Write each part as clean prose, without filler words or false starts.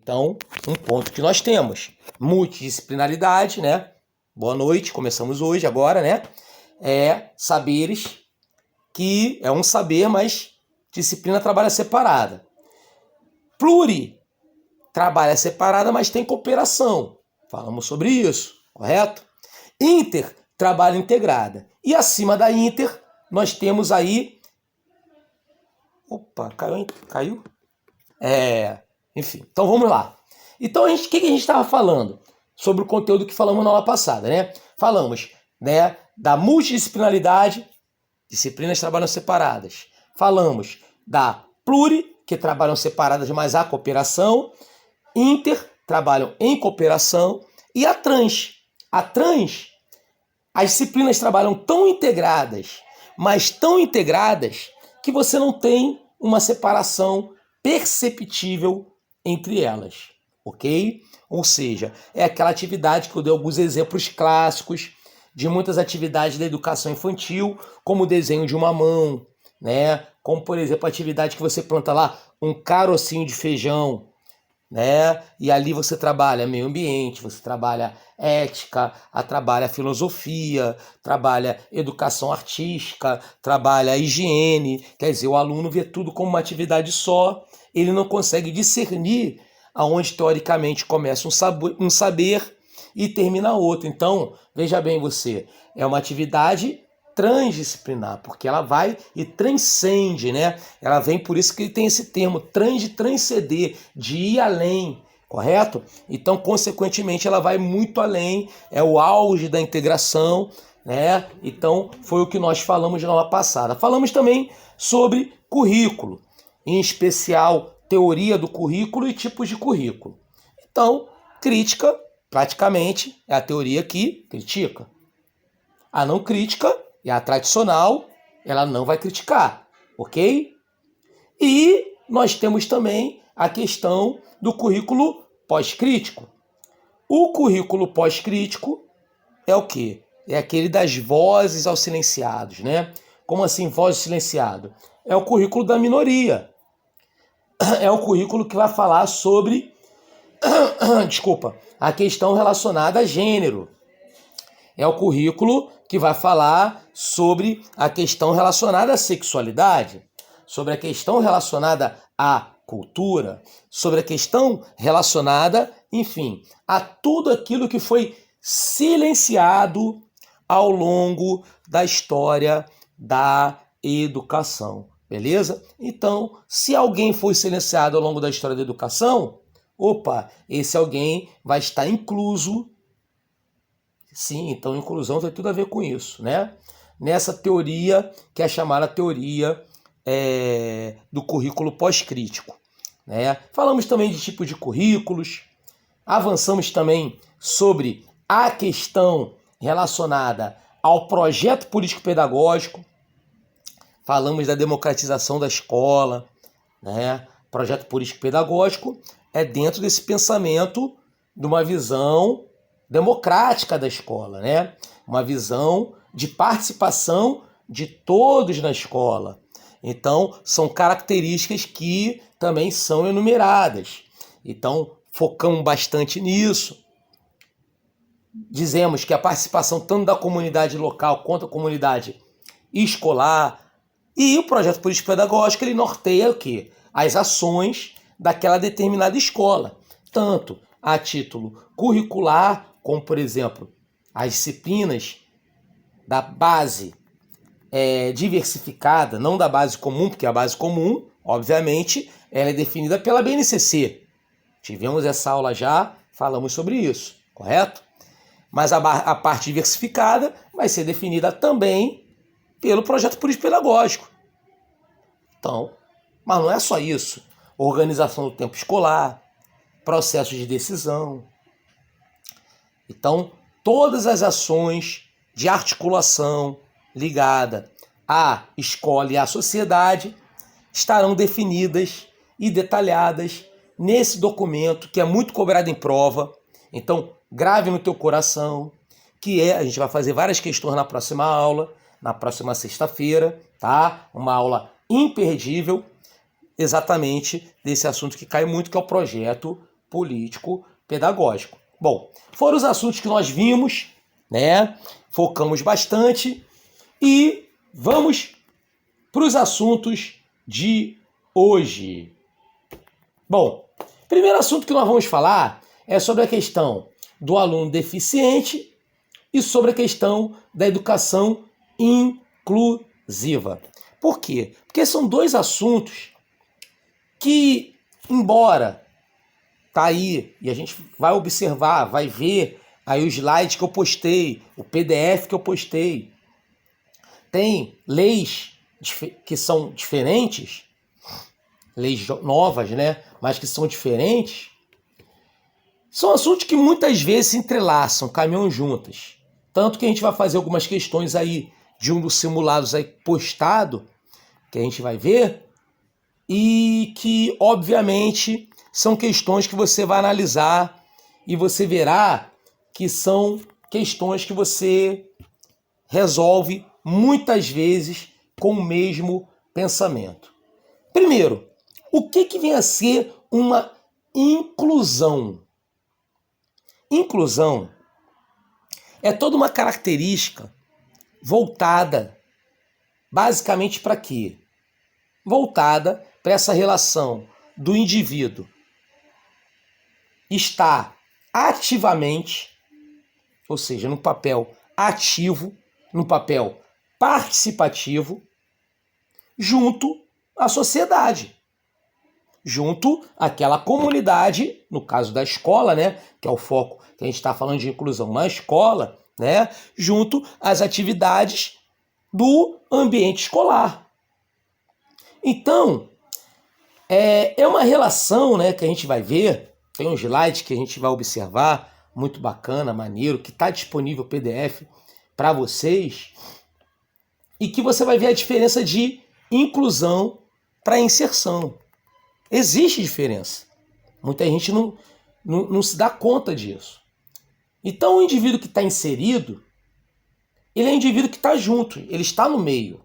Então, um ponto que nós temos. Multidisciplinaridade, né? Boa noite, começamos hoje, agora, né? Saberes, que é um saber, mas disciplina trabalha separada. Pluri, trabalha separada, mas tem cooperação. Falamos sobre isso, correto? Inter, trabalha integrada. E acima da inter, nós temos aí... Opa, caiu, hein? Caiu? Enfim, então vamos lá. Então, o que a gente estava falando? Sobre o conteúdo que falamos na aula passada, né? Falamos, né, da multidisciplinaridade, disciplinas trabalham separadas. Falamos da pluri, que trabalham separadas, mas há cooperação. Inter, trabalham em cooperação. E a trans. A trans, as disciplinas trabalham tão integradas, mas tão integradas, que você não tem uma separação perceptível entre elas, ok? Ou seja, é aquela atividade que eu dei alguns exemplos clássicos de muitas atividades da educação infantil, como o desenho de uma mão, né? Como, por exemplo, a atividade que você planta lá um carocinho de feijão, né? E ali você trabalha meio ambiente, você trabalha ética, trabalha filosofia, trabalha educação artística, trabalha higiene. Quer dizer, o aluno vê tudo como uma atividade só, ele não consegue discernir aonde teoricamente começa um saber e termina outro. Então, veja bem você, é uma atividade transdisciplinar, porque ela vai e transcende, né? Ela vem, por isso que tem esse termo, transcender, de ir além, correto? Então, consequentemente, ela vai muito além, é o auge da integração, né? Então, foi o que nós falamos na aula passada. Falamos também sobre currículo, em especial teoria do currículo e tipos de currículo. Então, crítica, praticamente, é a teoria que critica. A não crítica é a tradicional, ela não vai criticar, ok? E nós temos também a questão do currículo pós-crítico. O currículo pós-crítico é o quê? É aquele das vozes aos silenciados, né? Como assim, voz silenciado? É o currículo da minoria. É o currículo que vai falar sobre, a questão relacionada a gênero. É o currículo que vai falar sobre a questão relacionada à sexualidade, sobre a questão relacionada à cultura, sobre a questão relacionada, enfim, a tudo aquilo que foi silenciado ao longo da história da educação, beleza? Então, se alguém foi silenciado ao longo da história da educação, esse alguém vai estar incluso. Sim, então inclusão tem tudo a ver com isso, né? Nessa teoria que é chamada teoria do currículo pós-crítico, né? Falamos também de tipos de currículos, avançamos também sobre a questão relacionada ao projeto político-pedagógico, falamos da democratização da escola, né? Projeto político-pedagógico é dentro desse pensamento de uma visão democrática da escola, né? Uma visão de participação de todos na escola. Então, são características que também são enumeradas. Então, focamos bastante nisso. Dizemos que a participação tanto da comunidade local quanto da comunidade escolar. E o projeto político-pedagógico, ele norteia o quê? As ações daquela determinada escola. Tanto a título curricular, como, por exemplo, as disciplinas da base diversificada, não da base comum, porque a base comum, obviamente, ela é definida pela BNCC. Tivemos essa aula já, falamos sobre isso, correto? Mas a parte diversificada vai ser definida também pelo projeto político-pedagógico. Então, mas não é só isso. Organização do tempo escolar, processos de decisão. Então, todas as ações de articulação ligada à escola e à sociedade estarão definidas e detalhadas nesse documento que é muito cobrado em prova. Então, grave no teu coração, a gente vai fazer várias questões na próxima aula, na próxima sexta-feira, tá? Uma aula imperdível, exatamente desse assunto que cai muito, que é o projeto político-pedagógico. Bom, foram os assuntos que nós vimos, né? Focamos bastante e vamos para os assuntos de hoje. Bom, primeiro assunto que nós vamos falar é sobre a questão do aluno deficiente e sobre a questão da educação inclusiva. Por quê? Porque são dois assuntos que, embora tá aí, e a gente vai observar, vai ver aí o slide que eu postei, o PDF que eu postei, tem leis que são diferentes, leis novas, né? Mas que são diferentes, são assuntos que muitas vezes se entrelaçam, caminham juntas. Tanto que a gente vai fazer algumas questões aí de um dos simulados aí postado, que a gente vai ver, e que, obviamente, são questões que você vai analisar e você verá que são questões que você resolve muitas vezes com o mesmo pensamento. Primeiro, o que vem a ser uma inclusão? Inclusão é toda uma característica voltada basicamente para quê? Voltada para essa relação do indivíduo estar ativamente, ou seja, no papel ativo, no papel participativo, junto à sociedade, junto àquela comunidade, no caso da escola, né, que é o foco que a gente está falando de inclusão na escola, né, junto às atividades do ambiente escolar. Então, é uma relação, né, que a gente vai ver, tem um slide que a gente vai observar, muito bacana, maneiro, que está disponível PDF para vocês, e que você vai ver a diferença de inclusão para inserção. Existe diferença. Muita gente não se dá conta disso. Então, o indivíduo que está inserido, ele é um indivíduo que está junto, ele está no meio.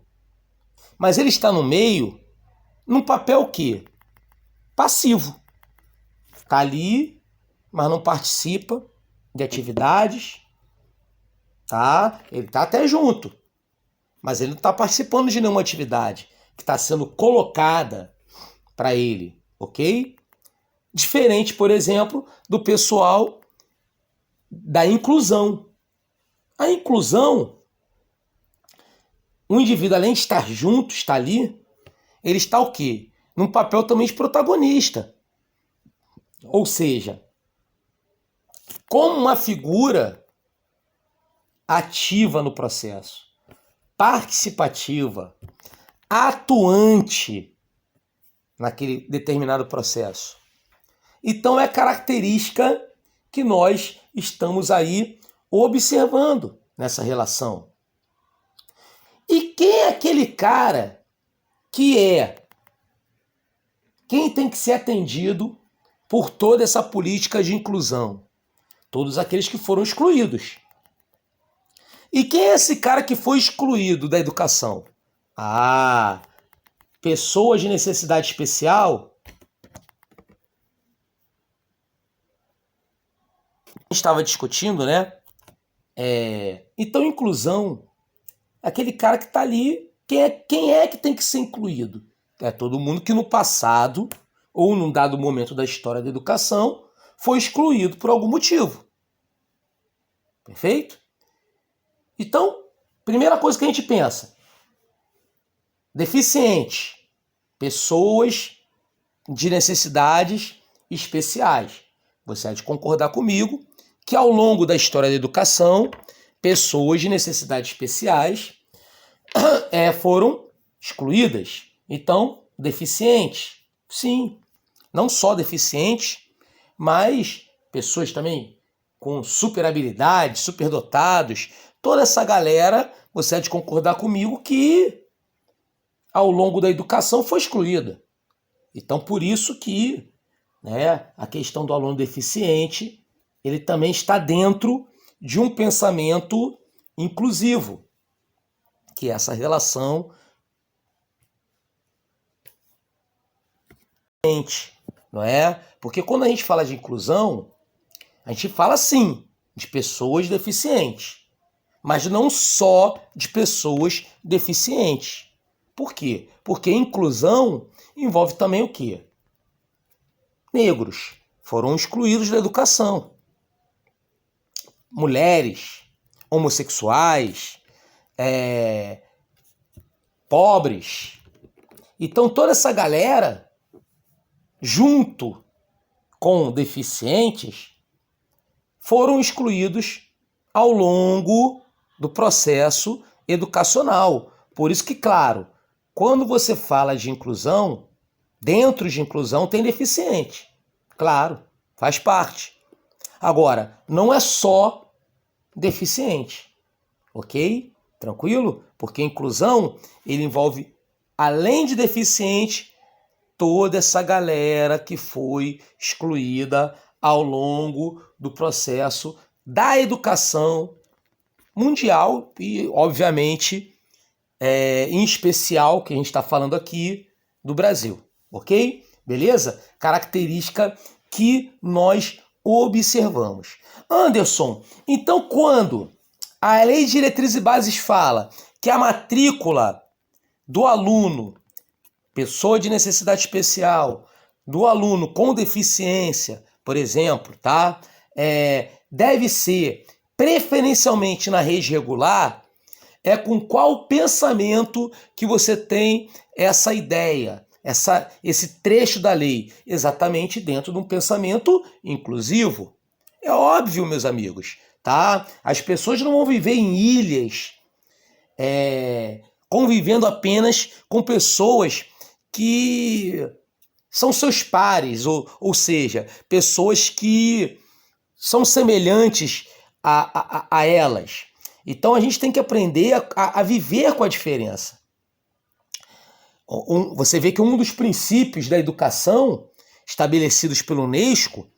Mas ele está no meio num papel o quê? Passivo. Está ali, mas não participa de atividades, tá? Ele está até junto, mas ele não está participando de nenhuma atividade que está sendo colocada para ele, ok? Diferente, por exemplo, do pessoal da inclusão. A inclusão, o indivíduo, além de estar junto, está ali, ele está o quê? Num papel também de protagonista. Ou seja, como uma figura ativa no processo, participativa, atuante naquele determinado processo. Então é característica que nós estamos aí observando nessa relação. E quem é aquele cara quem tem que ser atendido por toda essa política de inclusão? Todos aqueles que foram excluídos. E quem é esse cara que foi excluído da educação? Pessoas de necessidade especial. A gente estava discutindo, né? Então, inclusão é aquele cara que está ali. Quem é que tem que ser incluído? É todo mundo que no passado, ou num dado momento da história da educação, foi excluído por algum motivo. Perfeito? Então, primeira coisa que a gente pensa: deficiente, pessoas de necessidades especiais. Você há de concordar comigo que ao longo da história da educação, pessoas de necessidades especiais foram excluídas. Então, deficientes, sim, não só deficientes, mas pessoas também com super habilidades, superdotados, toda essa galera, você há de concordar comigo que ao longo da educação foi excluída. Então, por isso que, né, a questão do aluno deficiente, ele também está dentro de um pensamento inclusivo, que é essa relação. não é? Porque quando a gente fala de inclusão, a gente fala sim de pessoas deficientes, mas não só de pessoas deficientes. Por quê? Porque inclusão envolve também o quê? Negros foram excluídos da educação. Mulheres, homossexuais, pobres. Então toda essa galera, junto com deficientes, foram excluídos ao longo do processo educacional. Por isso que, claro, quando você fala de inclusão, dentro de inclusão tem deficiente. Claro, faz parte. Agora, não é só deficiente, ok? Tranquilo? Porque inclusão, ele envolve, além de deficiente, toda essa galera que foi excluída ao longo do processo da educação mundial e, obviamente, em especial, que a gente está falando aqui, do Brasil, ok? Beleza? Característica que nós observamos. Anderson, então quando a Lei de Diretrizes e Bases fala que a matrícula do aluno, pessoa de necessidade especial, do aluno com deficiência, por exemplo, tá? Deve ser preferencialmente na rede regular, com qual pensamento que você tem essa ideia, esse trecho da lei? Exatamente dentro de um pensamento inclusivo. É óbvio, meus amigos, tá? As pessoas não vão viver em ilhas, convivendo apenas com pessoas que são seus pares, ou seja, pessoas que são semelhantes a elas. Então a gente tem que aprender a viver com a diferença. Você vê que um dos princípios da educação estabelecidos pela Unesco,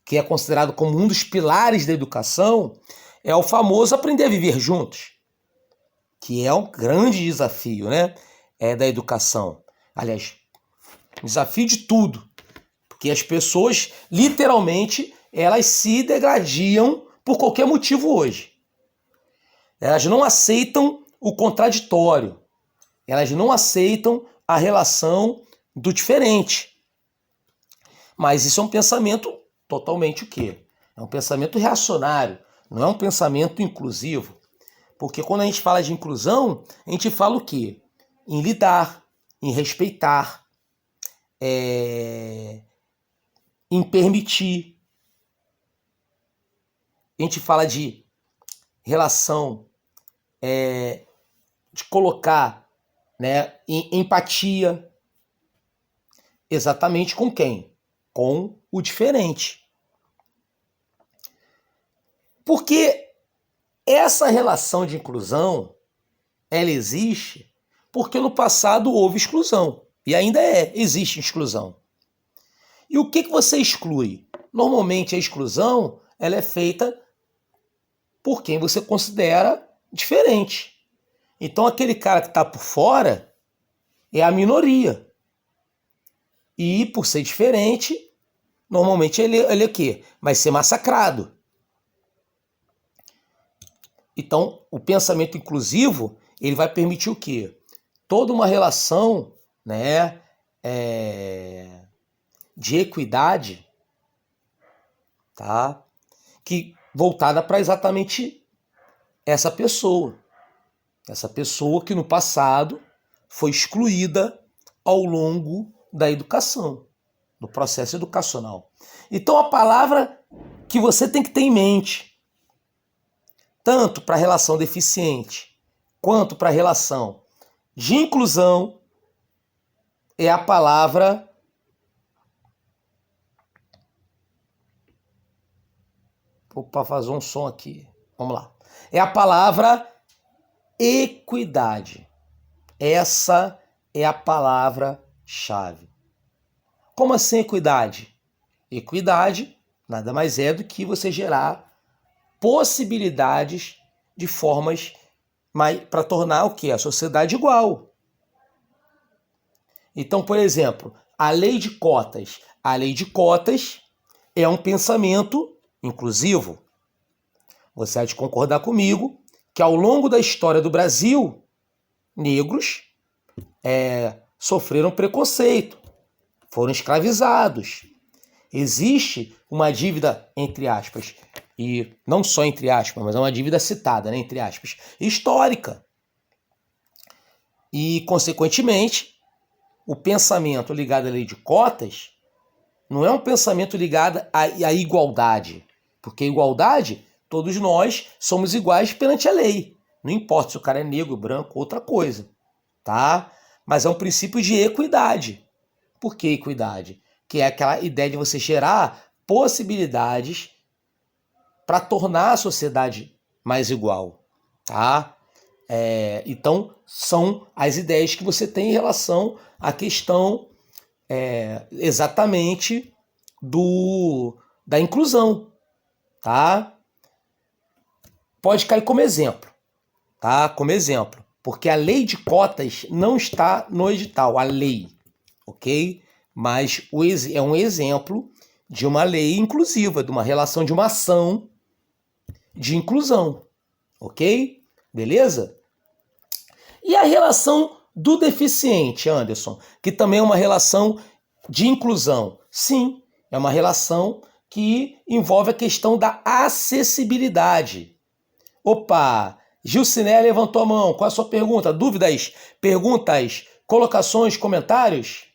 que é considerado como um dos pilares da educação, é o famoso aprender a viver juntos, que é um grande desafio, né, da educação. Aliás, desafio de tudo, porque as pessoas, literalmente, elas se degradiam por qualquer motivo hoje. Elas não aceitam o contraditório, elas não aceitam a relação do diferente. Mas isso é um pensamento totalmente o quê? É um pensamento reacionário, não é um pensamento inclusivo. Porque quando a gente fala de inclusão, a gente fala o quê? Em lidar, em respeitar, em permitir. A gente fala de relação, de colocar, né, em empatia. Exatamente com quem? Com o diferente. Porque essa relação de inclusão, ela existe porque no passado houve exclusão. E ainda existe exclusão. E o que você exclui? Normalmente a exclusão, ela é feita por quem você considera diferente. Então aquele cara que está por fora é a minoria. E por ser diferente, normalmente ele é o quê? Vai ser massacrado. Então o pensamento inclusivo, ele vai permitir o quê? Toda uma relação, né, de equidade, tá? Que voltada para exatamente essa pessoa que no passado foi excluída ao longo da educação, do processo educacional. Então a palavra que você tem que ter em mente, tanto para a relação deficiente quanto para a relação de inclusão, é a palavra para fazer um som aqui. Vamos lá. É a palavra equidade. Essa é a palavra-chave. Como assim equidade? Equidade nada mais é do que você gerar possibilidades de formas para tornar o quê? A sociedade igual. Então, por exemplo, a lei de cotas. A lei de cotas é um pensamento inclusivo. Você há de concordar comigo que ao longo da história do Brasil, negros sofreram preconceito, foram escravizados. Existe uma dívida, entre aspas, e não só entre aspas, mas é uma dívida citada, né, entre aspas, histórica. E, consequentemente, o pensamento ligado à lei de cotas não é um pensamento ligado à igualdade, porque igualdade, todos nós somos iguais perante a lei. Não importa se o cara é negro, branco, outra coisa, tá? Mas é um princípio de equidade. Por que equidade? Que é aquela ideia de você gerar possibilidades para tornar a sociedade mais igual, tá? Então, são as ideias que você tem em relação à questão exatamente da inclusão, tá? Pode cair como exemplo, tá? Como exemplo, porque a lei de cotas não está no edital, a lei, ok? Mas é um exemplo de uma lei inclusiva, de uma relação, de uma ação de inclusão, ok? Beleza? E a relação do deficiente, Anderson, que também é uma relação de inclusão. Sim, é uma relação que envolve a questão da acessibilidade. Opa, Gilciné levantou a mão. Qual é a sua pergunta? Dúvidas, perguntas, colocações, comentários?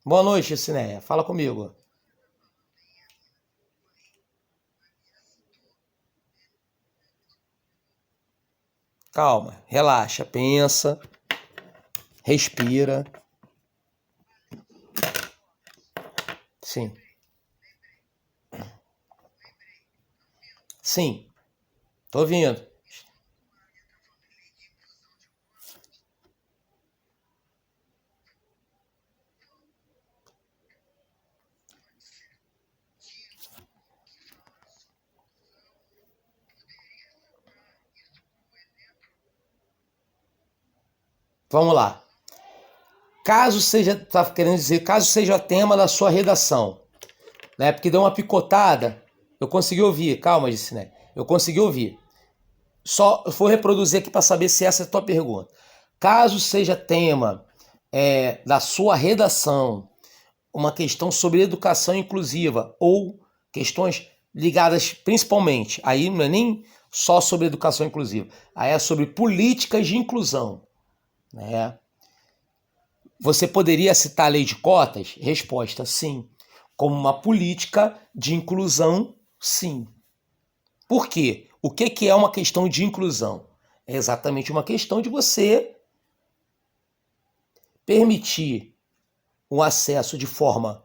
Boa noite, Gilciné. Fala comigo. Calma, relaxa, pensa, respira. Sim. Sim, tô ouvindo. Vamos lá. Caso seja, tá querendo dizer, caso seja o tema da sua redação, né? Porque deu uma picotada, eu consegui ouvir. Calma, disse, né? Eu consegui ouvir. Só eu vou reproduzir aqui para saber se essa é a tua pergunta. Caso seja tema da sua redação, uma questão sobre educação inclusiva ou questões ligadas principalmente, aí não é nem só sobre educação inclusiva, aí é sobre políticas de inclusão, né? Você poderia citar a lei de cotas? Resposta, sim. Como uma política de inclusão, sim. Por quê? O que é uma questão de inclusão? É exatamente uma questão de você permitir o acesso de forma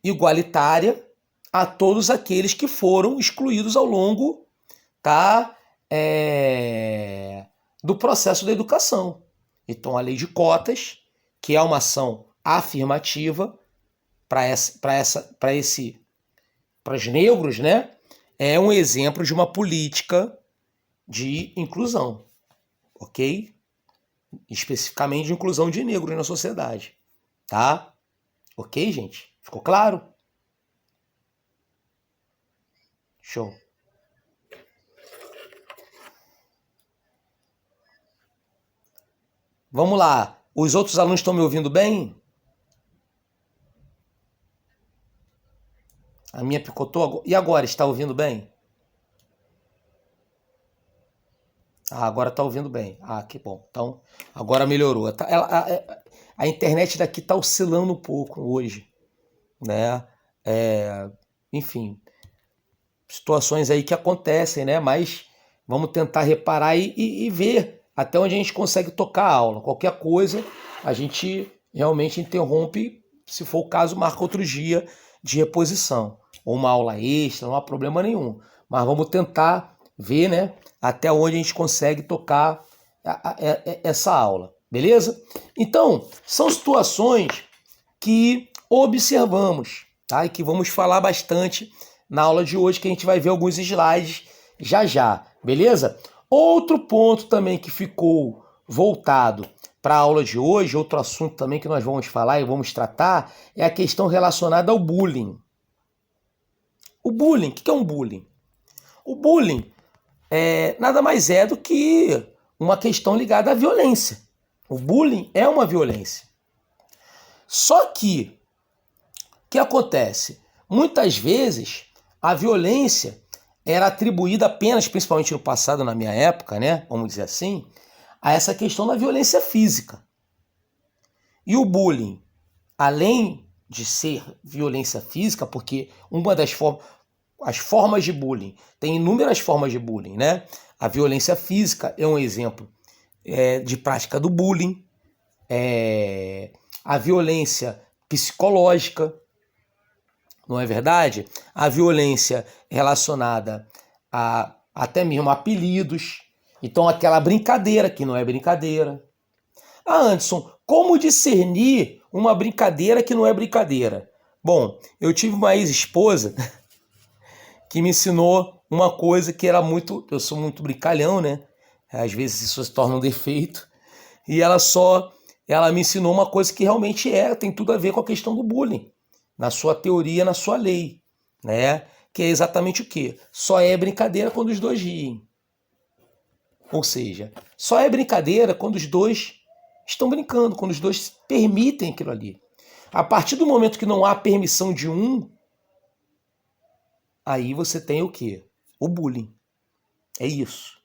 igualitária a todos aqueles que foram excluídos ao longo, tá, do processo da educação. Então, a lei de cotas, que é uma ação afirmativa para os negros, né? É um exemplo de uma política de inclusão, ok? Especificamente de inclusão de negros na sociedade, tá? Ok, gente? Ficou claro? Show. Vamos lá. Os outros alunos estão me ouvindo bem? A minha picotou. E agora, está ouvindo bem? Ah, agora está ouvindo bem. Ah, que bom. Então, agora melhorou. A internet daqui está oscilando um pouco hoje, né? Enfim, situações aí que acontecem, né? Mas vamos tentar reparar e ver até onde a gente consegue tocar a aula. Qualquer coisa, a gente realmente interrompe, se for o caso, marca outro dia de reposição. Ou uma aula extra, não há problema nenhum. Mas vamos tentar ver, né, até onde a gente consegue tocar essa aula, beleza? Então, são situações que observamos, tá? E que vamos falar bastante na aula de hoje, que a gente vai ver alguns slides já já, beleza? Outro ponto também que ficou voltado para a aula de hoje, outro assunto também que nós vamos falar e vamos tratar é a questão relacionada ao bullying. O bullying, o que é um bullying? O bullying nada mais é do que uma questão ligada à violência. O bullying é uma violência. Só que, o que acontece? Muitas vezes, a violência era atribuída apenas, principalmente no passado, na minha época, né, vamos dizer assim, a essa questão da violência física. E o bullying, além de ser violência física, porque uma das as formas de bullying, tem inúmeras formas de bullying, né? A violência física é um exemplo de prática do bullying, a violência psicológica, não é verdade? A violência relacionada a até mesmo apelidos. Então, aquela brincadeira que não é brincadeira. Anderson, como discernir uma brincadeira que não é brincadeira? Bom, eu tive uma ex-esposa que me ensinou uma coisa que era muito... Eu sou muito brincalhão, né? Às vezes isso se torna um defeito. E ela me ensinou uma coisa que realmente tem tudo a ver com a questão do bullying. Na sua teoria, na sua lei, né? Que é exatamente o quê? Só é brincadeira quando os dois riem. Ou seja, só é brincadeira quando os dois estão brincando, quando os dois permitem aquilo ali. A partir do momento que não há permissão de um, aí você tem o quê? O bullying. É isso.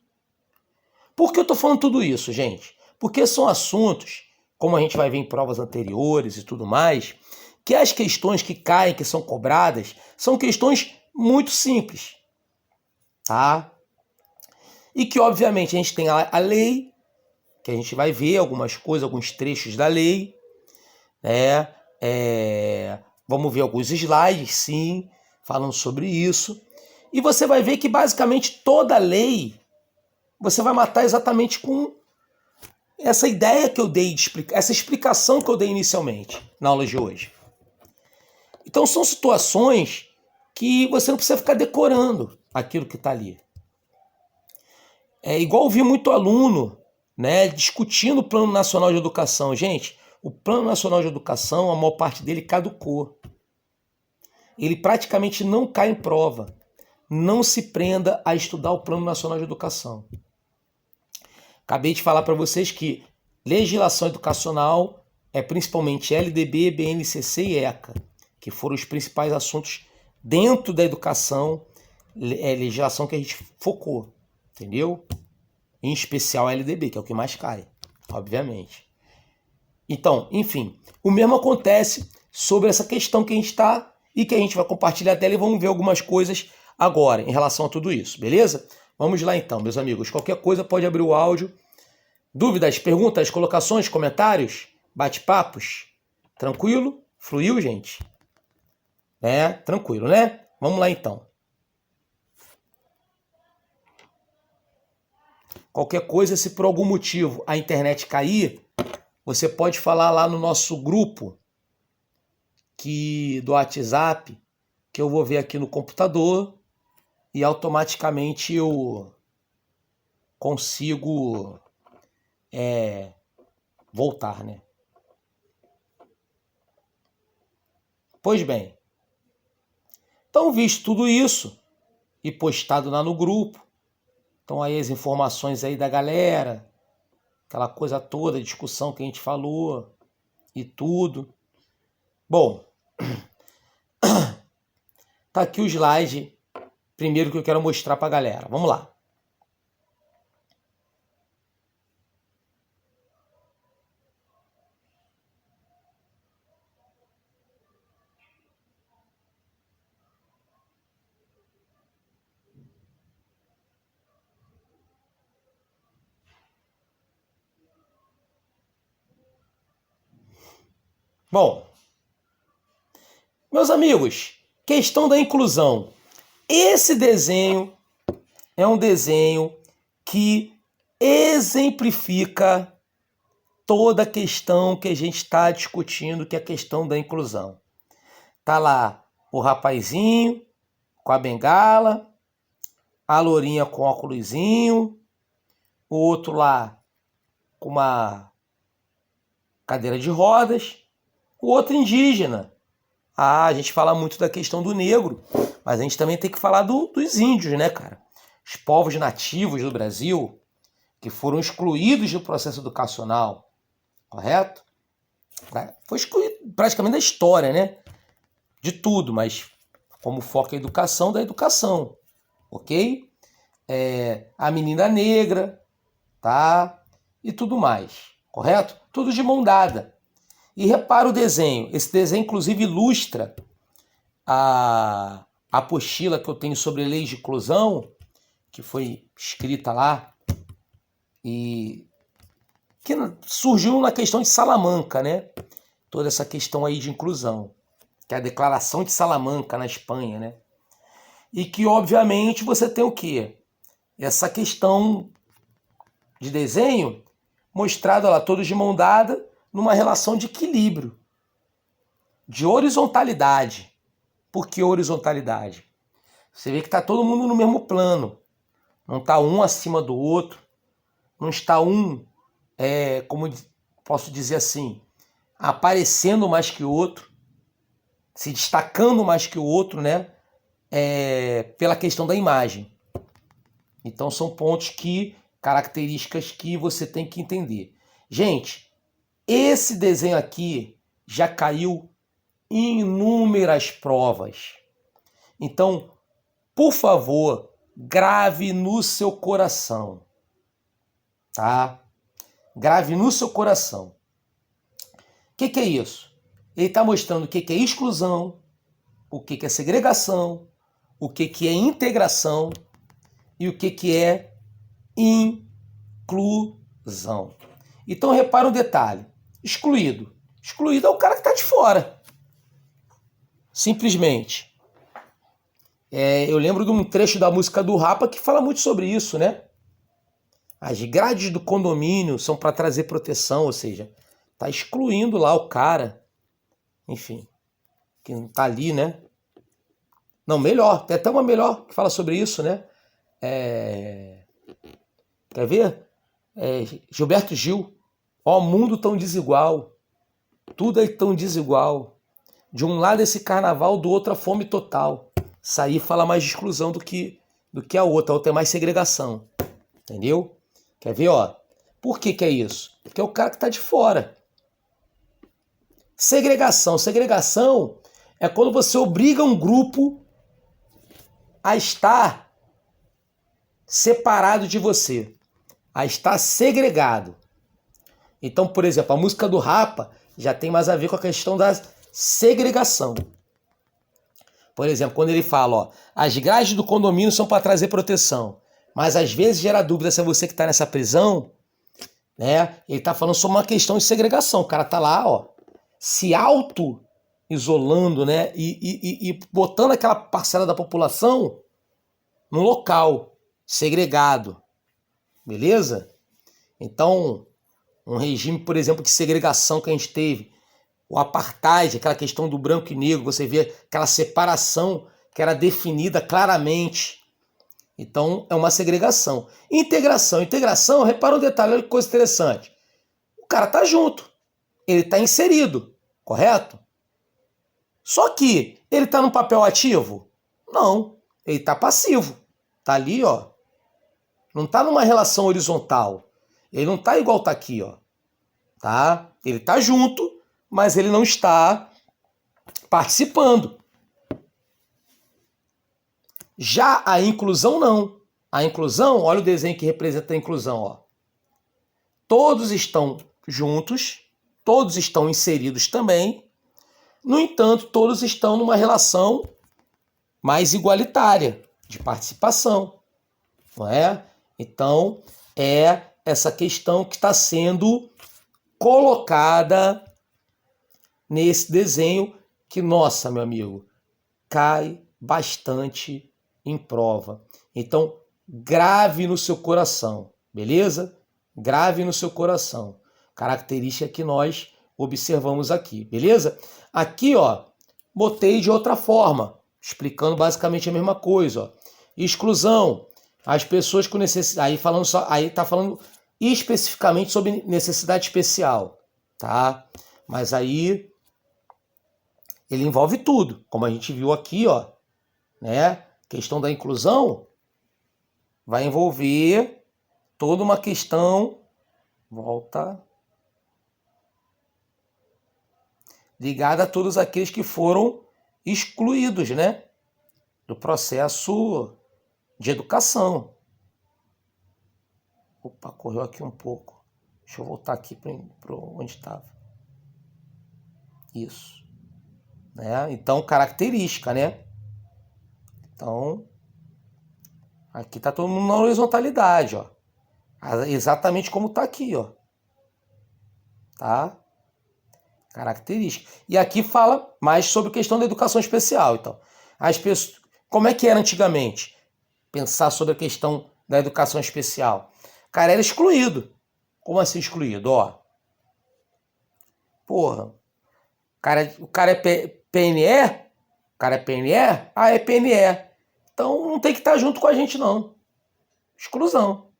Por que eu estou falando tudo isso, gente? Porque são assuntos, como a gente vai ver em provas anteriores e tudo mais, que as questões que caem, que são cobradas, são questões muito simples, tá? E que, obviamente, a gente tem a lei, que a gente vai ver algumas coisas, alguns trechos da lei, né? Vamos ver alguns slides, sim, falando sobre isso. E você vai ver que, basicamente, toda lei você vai matar exatamente com essa ideia que eu dei, essa explicação que eu dei inicialmente na aula de hoje. Então são situações que você não precisa ficar decorando aquilo que está ali. É igual eu vi muito aluno, né, discutindo o Plano Nacional de Educação. Gente, o Plano Nacional de Educação, a maior parte dele caducou. Ele praticamente não cai em prova. Não se prenda a estudar o Plano Nacional de Educação. Acabei de falar para vocês que legislação educacional é principalmente LDB, BNCC e ECA, que foram os principais assuntos dentro da educação, legislação que a gente focou, entendeu? Em especial a LDB, que é o que mais cai, obviamente. Então, enfim, o mesmo acontece sobre essa questão que a gente está e que a gente vai compartilhar dela e vamos ver algumas coisas agora em relação a tudo isso, beleza? Vamos lá então, meus amigos. Qualquer coisa pode abrir o áudio. Dúvidas, perguntas, colocações, comentários, bate-papos? Tranquilo? Fluiu, gente? Tranquilo, né? Vamos lá então. Qualquer coisa, se por algum motivo a internet cair, você pode falar lá no nosso grupo do WhatsApp, que eu vou ver aqui no computador e automaticamente eu consigo voltar, né? Pois bem, então visto tudo isso e postado lá no grupo, então aí as informações aí da galera, aquela coisa toda, discussão que a gente falou e tudo. Bom, tá aqui o slide primeiro que eu quero mostrar pra galera. Vamos lá. Bom, meus amigos, questão da inclusão. Esse desenho é um desenho que exemplifica toda a questão que a gente está discutindo, que é a questão da inclusão. Tá lá o rapazinho com a bengala, a lourinha com óculosinho, o outro lá com uma cadeira de rodas, o outro indígena. A gente fala muito da questão do negro, mas a gente também tem que falar dos índios, né, cara? Os povos nativos do Brasil, que foram excluídos do processo educacional, correto? Foi excluído praticamente da história, né? De tudo, mas como foco a educação, da educação, ok? A menina negra, tá? E tudo mais, correto? Tudo de mão dada. E repara o desenho. Esse desenho, inclusive, ilustra a apostila que eu tenho sobre leis de inclusão, que foi escrita lá, e que surgiu na questão de Salamanca, né? Toda essa questão aí de inclusão, que é a Declaração de Salamanca na Espanha, né? E que, obviamente, você tem o quê? Essa questão de desenho mostrada lá, todos de mão dada, numa relação de equilíbrio, de horizontalidade. Por que horizontalidade? Você vê que está todo mundo no mesmo plano. Não está um acima do outro. Não está um, como posso dizer assim, aparecendo mais que o outro, se destacando mais que o outro, né? Pela questão da imagem. Então são pontos características que você tem que entender. Gente, esse desenho aqui já caiu em inúmeras provas. Então, por favor, grave no seu coração, tá? Grave no seu coração. O que é isso? Ele está mostrando o que é exclusão, o que é segregação, o que é integração e o que é inclusão. Então, repara um detalhe. Excluído. Excluído é o cara que está de fora. Simplesmente. Eu lembro de um trecho da música do Rapa que fala muito sobre isso, né? As grades do condomínio são para trazer proteção, ou seja, tá excluindo lá o cara, enfim, que não tá ali, né? Não, melhor, tem até uma melhor que fala sobre isso, né? Quer ver? Gilberto Gil. Ó, mundo tão desigual, tudo é tão desigual. De um lado esse carnaval, do outro a fome total. Isso aí fala mais de exclusão do que a outra é mais segregação. Entendeu? Quer ver, ó? Por que é isso? Porque é o cara que tá de fora. Segregação. Segregação é quando você obriga um grupo a estar separado de você, a estar segregado. Então, por exemplo, a música do Rapa já tem mais a ver com a questão da segregação. Por exemplo, quando ele fala, ó, as grades do condomínio são para trazer proteção, mas às vezes gera dúvida se é você que está nessa prisão, né? Ele está falando sobre uma questão de segregação. O cara está lá, ó, se auto-isolando, né? E botando aquela parcela da população num local segregado. Beleza? Então, um regime, por exemplo, de segregação que a gente teve, o apartheid, aquela questão do branco e negro, você vê aquela separação que era definida claramente. Então, é uma segregação. Integração. Integração, repara um detalhe, olha que coisa interessante. O cara tá junto, ele tá inserido, correto? Só que ele tá num papel ativo? Não, ele tá passivo. Tá ali, ó. Não tá numa relação horizontal. Ele não tá igual tá aqui, ó. Tá? Ele tá junto, mas ele não está participando. Já a inclusão, não. A inclusão, olha o desenho que representa a inclusão, ó. Todos estão juntos, todos estão inseridos também. No entanto, todos estão numa relação mais igualitária de participação, não é? Então, é essa questão que está sendo colocada nesse desenho que, nossa, meu amigo, cai bastante em prova. Então, grave no seu coração, beleza? Grave no seu coração. Característica que nós observamos aqui, beleza? Aqui, ó, botei de outra forma, explicando basicamente a mesma coisa, ó. Exclusão. As pessoas com necessidade. Aí tá falando especificamente sobre necessidade especial, tá? Mas aí ele envolve tudo, como a gente viu aqui, ó, né? Questão da inclusão vai envolver toda uma questão, volta, ligada a todos aqueles que foram excluídos, né, do processo de educação. Opa, correu aqui um pouco. Deixa eu voltar aqui para onde estava. Isso. Né? Então, característica, né? Então, aqui está todo mundo na horizontalidade, ó. Exatamente como está aqui, ó. Tá? Característica. E aqui fala mais sobre questão da educação especial. Então, as pessoas, como é que era antigamente? Pensar sobre a questão da educação especial. O cara era excluído. Como assim excluído? Ó, porra, o cara é PNE? O cara é PNE? Ah, é PNE. Então não tem que estar junto com a gente, não. Exclusão.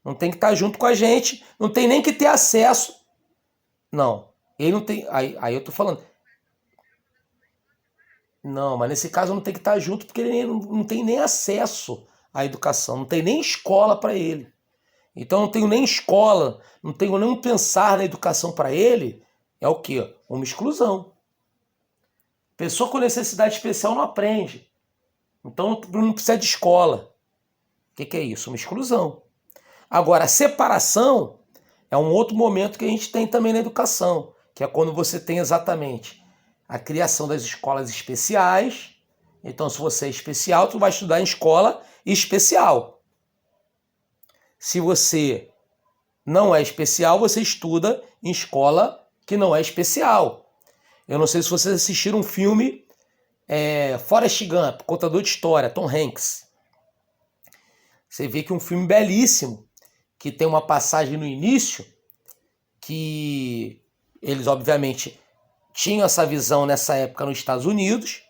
Não tem que estar junto com a gente, não tem nem que ter acesso. Não. Ele não tem. Aí eu tô falando. Não, mas nesse caso não tem que estar junto porque ele não tem nem acesso à educação, não tem nem escola para ele. Então não tenho nem escola, não tenho nem um pensar na educação para ele. É o quê? Uma exclusão. Pessoa com necessidade especial não aprende. Então não precisa de escola. O que é isso? Uma exclusão. Agora, a separação é um outro momento que a gente tem também na educação, que é quando você tem exatamente a criação das escolas especiais. Então, se você é especial, tu vai estudar em escola especial. Se você não é especial, você estuda em escola que não é especial. Eu não sei se vocês assistiram um filme Forrest Gump, contador de história, Tom Hanks. Você vê que é um filme belíssimo, que tem uma passagem no início que eles, obviamente, tinham essa visão nessa época nos Estados Unidos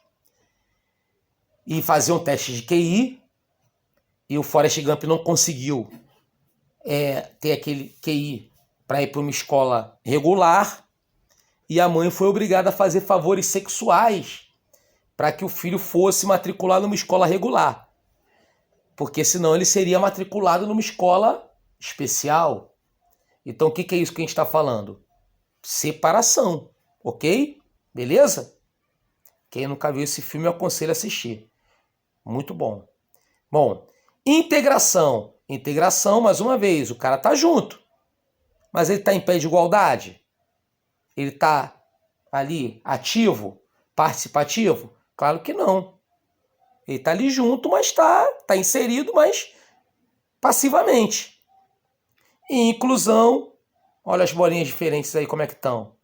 e faziam testes de QI e o Forrest Gump não conseguiu ter aquele QI para ir para uma escola regular e a mãe foi obrigada a fazer favores sexuais para que o filho fosse matriculado numa escola regular, porque senão ele seria matriculado numa escola especial. Então o que é isso que a gente está falando? Separação, ok? Beleza? Quem nunca viu esse filme, eu aconselho a assistir. Muito bom. Bom, integração. Integração, mais uma vez, o cara tá junto. Mas ele tá em pé de igualdade? Ele tá ali ativo, participativo? Claro que não. Ele tá ali junto, mas tá inserido, mas passivamente. E inclusão, olha as bolinhas diferentes aí como é que estão.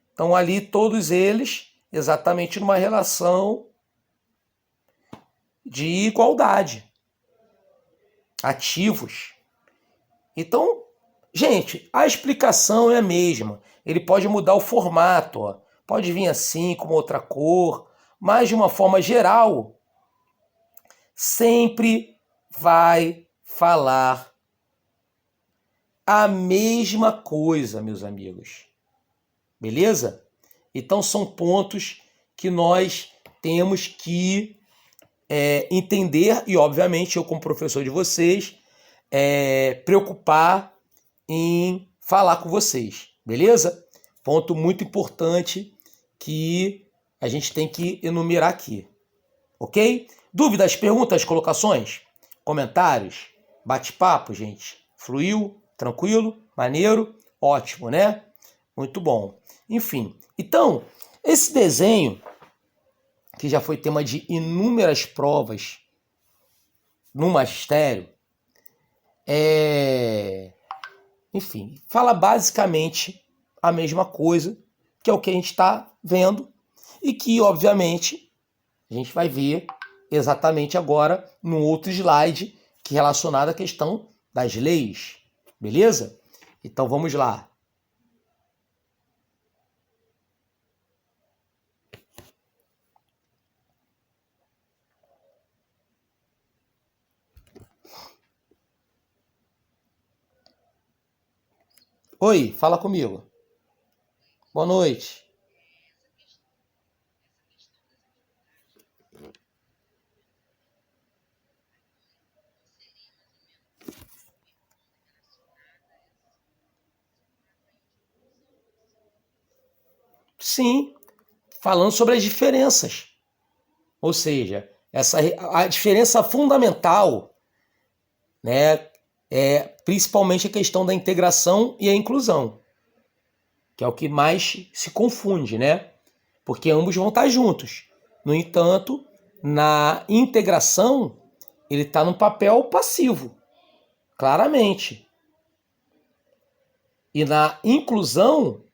Estão ali todos eles exatamente numa relação de igualdade, ativos. Então, gente, a explicação é a mesma. Ele pode mudar o formato, ó. Pode vir assim, com outra cor, mas de uma forma geral, sempre vai falar a mesma coisa, meus amigos. Beleza? Então são pontos que nós temos que entender e, obviamente, eu como professor de vocês, preocupar em falar com vocês, beleza? Ponto muito importante que a gente tem que enumerar aqui, ok? Dúvidas, perguntas, colocações, comentários, bate-papo, gente? Fluiu? Tranquilo? Maneiro? Ótimo, né? Muito bom. Enfim, então, esse desenho, que já foi tema de inúmeras provas no magistério, enfim, fala basicamente a mesma coisa, que é o que a gente está vendo e que, obviamente, a gente vai ver exatamente agora no outro slide, que é relacionado à questão das leis, beleza? Então vamos lá. Oi, fala comigo. Boa noite. Sim, falando sobre as diferenças. Ou seja, a diferença fundamental, né, é principalmente a questão da integração e a inclusão, que é o que mais se confunde, né? Porque ambos vão estar juntos. No entanto, na integração, ele está no papel passivo, claramente. E na inclusão,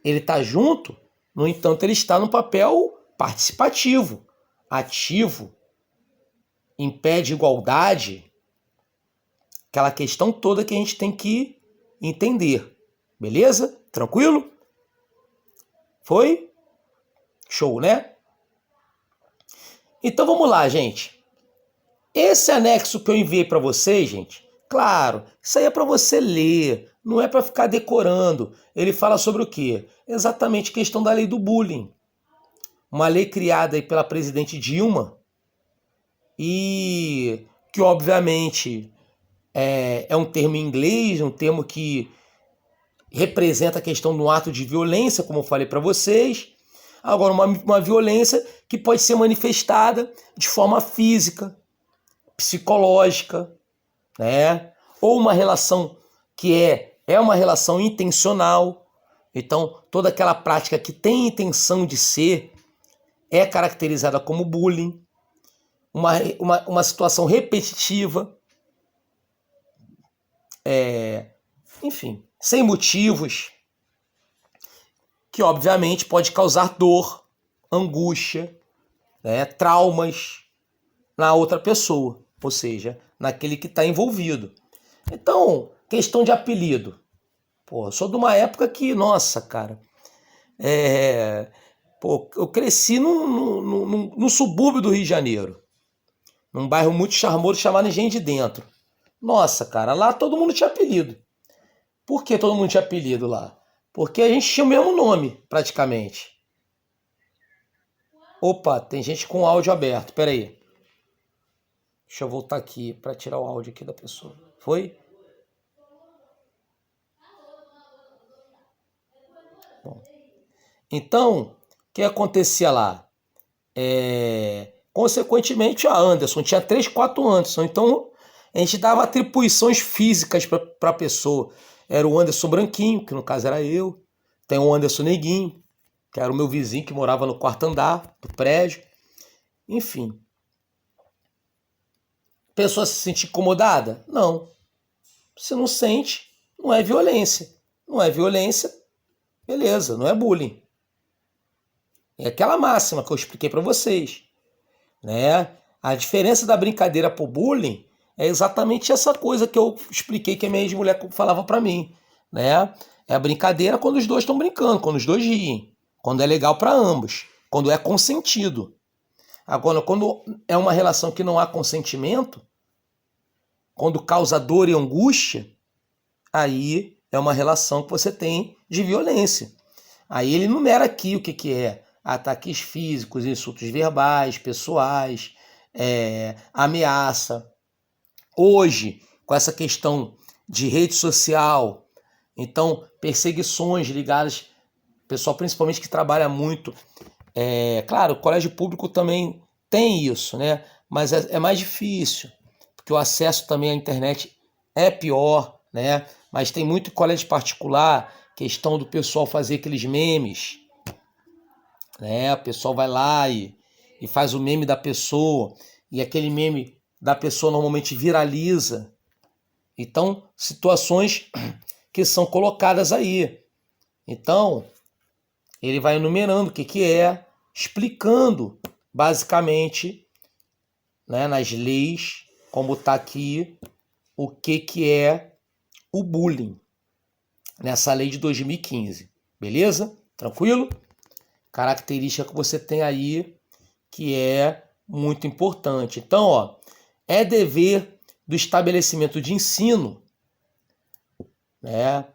ele está junto, no entanto, ele está no papel participativo, ativo, em pé de igualdade, aquela questão toda que a gente tem que entender. Beleza? Tranquilo? Foi? Show, né? Então vamos lá, gente. Esse anexo que eu enviei para vocês, gente, claro, isso aí é para você ler, não é para ficar decorando. Ele fala sobre o quê? Exatamente a questão da lei do bullying. Uma lei criada aí pela presidente Dilma e que, obviamente, é um termo em inglês, um termo que representa a questão do ato de violência, como eu falei para vocês. Agora, uma violência que pode ser manifestada de forma física, psicológica, né? Ou uma relação que é uma relação intencional. Então, toda aquela prática que tem intenção de ser é caracterizada como bullying. Uma situação repetitiva, enfim, sem motivos, que obviamente pode causar dor, angústia, né, traumas na outra pessoa, ou seja, naquele que está envolvido. Então, questão de apelido. Pô, eu sou de uma época que, nossa, cara, eu cresci no subúrbio do Rio de Janeiro, num bairro muito charmoso chamado Engenho de Dentro. Nossa, cara, lá todo mundo tinha apelido. Por que todo mundo tinha apelido lá? Porque a gente tinha o mesmo nome, praticamente. Opa, tem gente com áudio aberto, peraí. Deixa eu voltar aqui para tirar o áudio aqui da pessoa. Foi? Bom. Então, o que acontecia lá? Consequentemente, a Anderson tinha 3, 4 Anderson. Então, a gente dava atribuições físicas para a pessoa. Era o Anderson Branquinho, que no caso era eu. Tem o Anderson Neguinho, que era o meu vizinho que morava no quarto andar do prédio. Enfim. A pessoa se sente incomodada? Não. Se não sente, não é violência. Não é violência, beleza, não é bullying. É aquela máxima que eu expliquei para vocês, né? A diferença da brincadeira pro bullying é exatamente essa coisa que eu expliquei que a minha ex-mulher falava para mim, né? É a brincadeira quando os dois estão brincando, quando os dois riem, quando é legal para ambos, quando é consentido. Agora, quando é uma relação que não há consentimento, quando causa dor e angústia, aí é uma relação que você tem de violência. Aí ele enumera aqui o que é ataques físicos, insultos verbais, pessoais, ameaça. Hoje, com essa questão de rede social, então perseguições ligadas, pessoal principalmente que trabalha muito, claro, o colégio público também tem isso, né? Mas é mais difícil, porque o acesso também à internet é pior, né? Mas tem muito colégio particular, questão do pessoal fazer aqueles memes, né? O pessoal vai lá e faz o meme da pessoa, e aquele meme da pessoa normalmente viraliza. Então, situações que são colocadas aí. Então, ele vai enumerando o que é, explicando basicamente, né, nas leis, como está aqui, o que é o bullying, nessa lei de 2015. Beleza? Tranquilo? Característica que você tem aí que é muito importante. Então, ó, é dever do estabelecimento de ensino, né,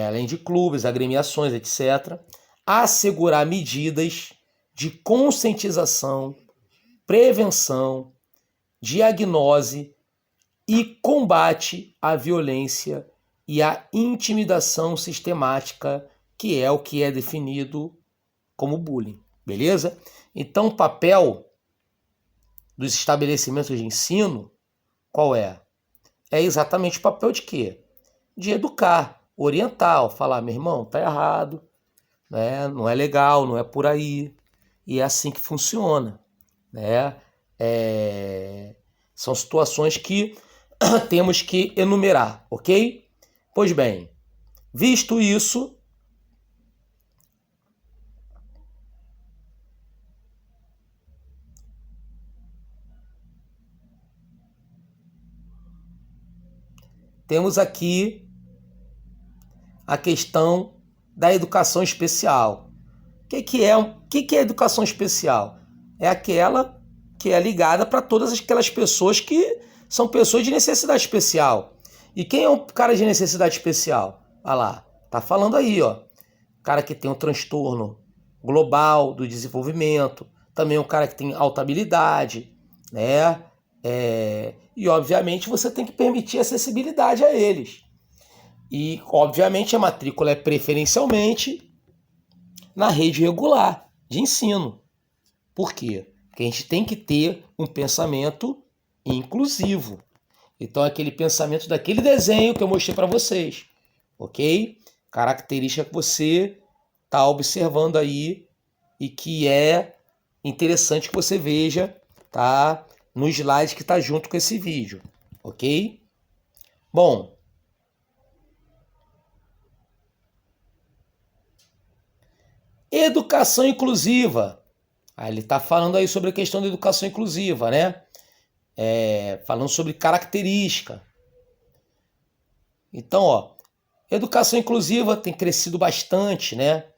além de clubes, agremiações, etc., assegurar medidas de conscientização, prevenção, diagnose e combate à violência e à intimidação sistemática, que é o que é definido como bullying, beleza? Então, o papel dos estabelecimentos de ensino, qual é? É exatamente o papel de quê? De educar, orientar, falar, meu irmão, tá errado, né? Não é legal, não é por aí, e é assim que funciona, né? São situações que temos que enumerar, ok? Pois bem, visto isso, temos aqui a questão da educação especial. O que é educação especial? É aquela que é ligada para todas aquelas pessoas que são pessoas de necessidade especial. E quem é um cara de necessidade especial? Olha lá, tá falando aí, ó. Cara que tem um transtorno global do desenvolvimento, também um cara que tem alta habilidade, né? E obviamente você tem que permitir acessibilidade a eles. E obviamente a matrícula é preferencialmente na rede regular de ensino. Por quê? Porque a gente tem que ter um pensamento inclusivo. Então, aquele pensamento daquele desenho que eu mostrei para vocês, ok? Característica que você está observando aí e que é interessante que você veja, tá? No slide que está junto com esse vídeo, ok? Bom, educação inclusiva. Aí ele está falando aí sobre a questão da educação inclusiva, né? Falando sobre característica. Então, ó, educação inclusiva tem crescido bastante, né?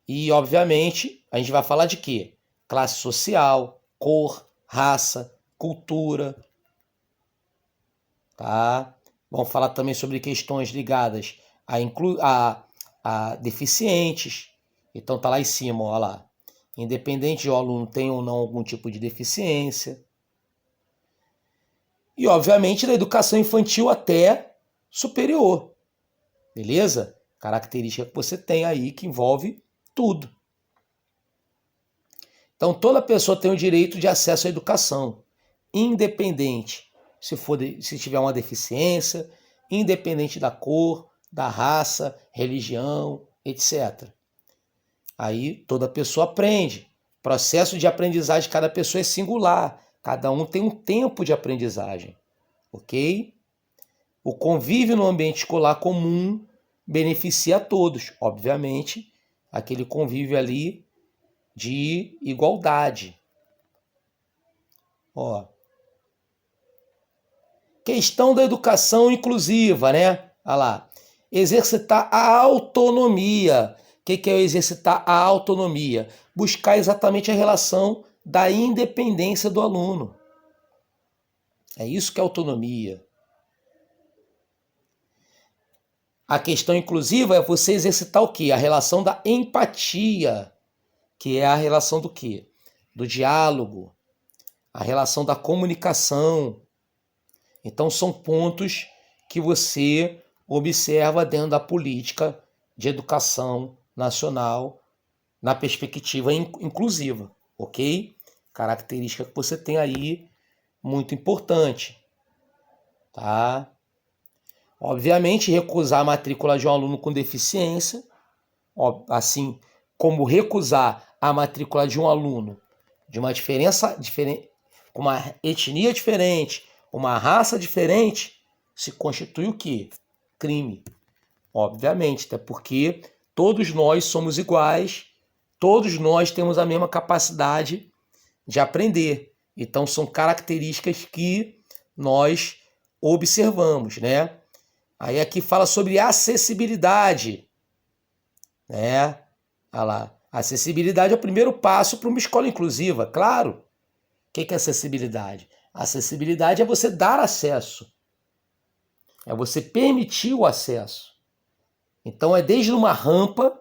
E, obviamente, a gente vai falar de quê? Classe social, cor, raça, cultura, tá? Vamos falar também sobre questões ligadas a deficientes. Então, tá lá em cima, ó lá. Independente de o aluno ter ou não algum tipo de deficiência. E, obviamente, da educação infantil até superior. Beleza? Característica que você tem aí que envolve tudo. Então, toda pessoa tem o direito de acesso à educação, independente se tiver uma deficiência, independente da cor, da raça, religião, etc. Aí toda pessoa aprende. O processo de aprendizagem de cada pessoa é singular. Cada um tem um tempo de aprendizagem, ok? O convívio no ambiente escolar comum beneficia a todos, obviamente, aquele convívio ali de igualdade. Ó. Questão da educação inclusiva, né? Olha lá. Exercitar a autonomia. O que é exercitar a autonomia? Buscar exatamente a relação da independência do aluno. É isso que é autonomia. A questão inclusiva é você exercitar o quê? A relação da empatia, que é a relação do quê? Do diálogo, a relação da comunicação. Então são pontos que você observa dentro da política de educação nacional na perspectiva inclusiva, ok? Característica que você tem aí muito importante, tá? Obviamente, recusar a matrícula de um aluno com deficiência, assim como recusar a matrícula de um aluno de uma com uma etnia diferente, uma raça diferente, se constitui o quê? Crime. Obviamente, até porque todos nós somos iguais, todos nós temos a mesma capacidade de aprender. Então, são características que nós observamos, né? Aí aqui fala sobre acessibilidade, né? Olha lá. Acessibilidade é o primeiro passo para uma escola inclusiva, claro. O que é acessibilidade? Acessibilidade é você dar acesso. É você permitir o acesso. Então é desde uma rampa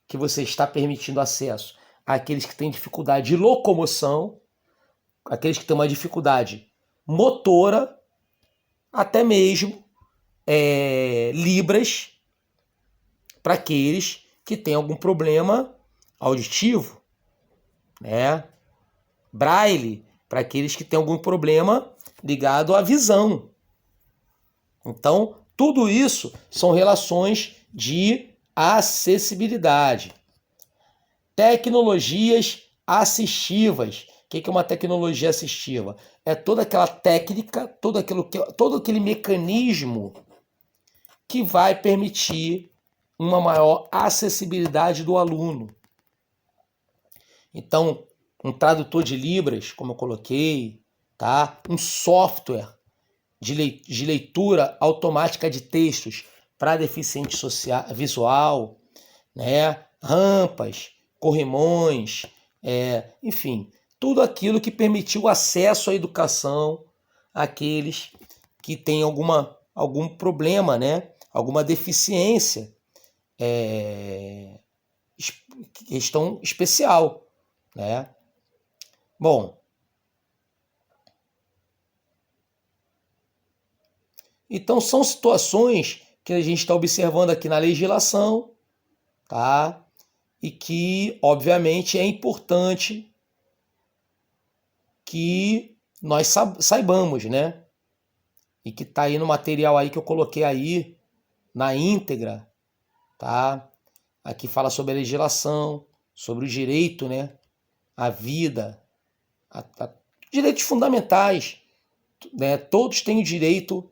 que você está permitindo acesso àqueles que têm dificuldade de locomoção, aqueles que têm uma dificuldade motora, até mesmo libras para aqueles que têm algum problema auditivo, né? Braille para aqueles que têm algum problema ligado à visão. Então, tudo isso são relações de acessibilidade. Tecnologias assistivas. O que é uma tecnologia assistiva? É toda aquela técnica, todo aquele mecanismo que vai permitir uma maior acessibilidade do aluno. Então, um tradutor de Libras, como eu coloquei, tá? Um software de leitura automática de textos para deficiente visual, né? Rampas, corrimões, enfim, tudo aquilo que permitiu o acesso à educação àqueles que têm algum problema, né? Alguma deficiência, questão especial, né? Bom, então são situações que a gente está observando aqui na legislação, tá? E que, obviamente, é importante que nós saibamos, né? E que está aí no material aí que eu coloquei aí na íntegra, tá? Aqui fala sobre a legislação, sobre o direito, né? À vida, a direitos fundamentais, né? Todos têm o direito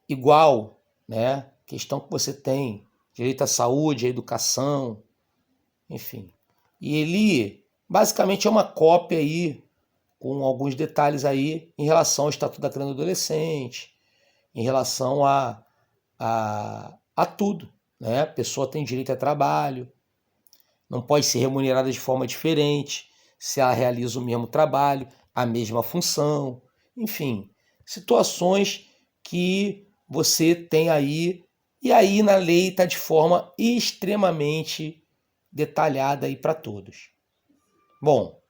igual, né? Questão que você tem direito à saúde, à educação, enfim. E ele basicamente é uma cópia aí, com alguns detalhes aí em relação ao Estatuto da Criança e do Adolescente, em relação a tudo, né? A pessoa tem direito a trabalho, não pode ser remunerada de forma diferente se ela realiza o mesmo trabalho, a mesma função, enfim, situações que você tem aí, e aí na lei está de forma extremamente detalhada aí para todos. Bom,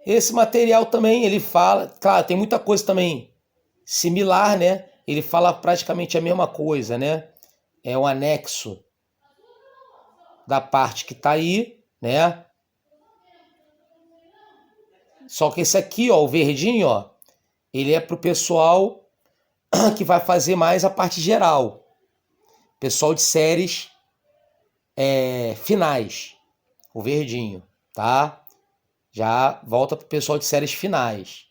esse material também, ele fala, claro, tem muita coisa também similar, né? Ele fala praticamente a mesma coisa, né? É um anexo da parte que está aí, né? Só que esse aqui, ó, o verdinho, ó, ele é para o pessoal que vai fazer mais a parte geral. Pessoal de séries finais. O verdinho, tá? Já volta para o pessoal de séries finais.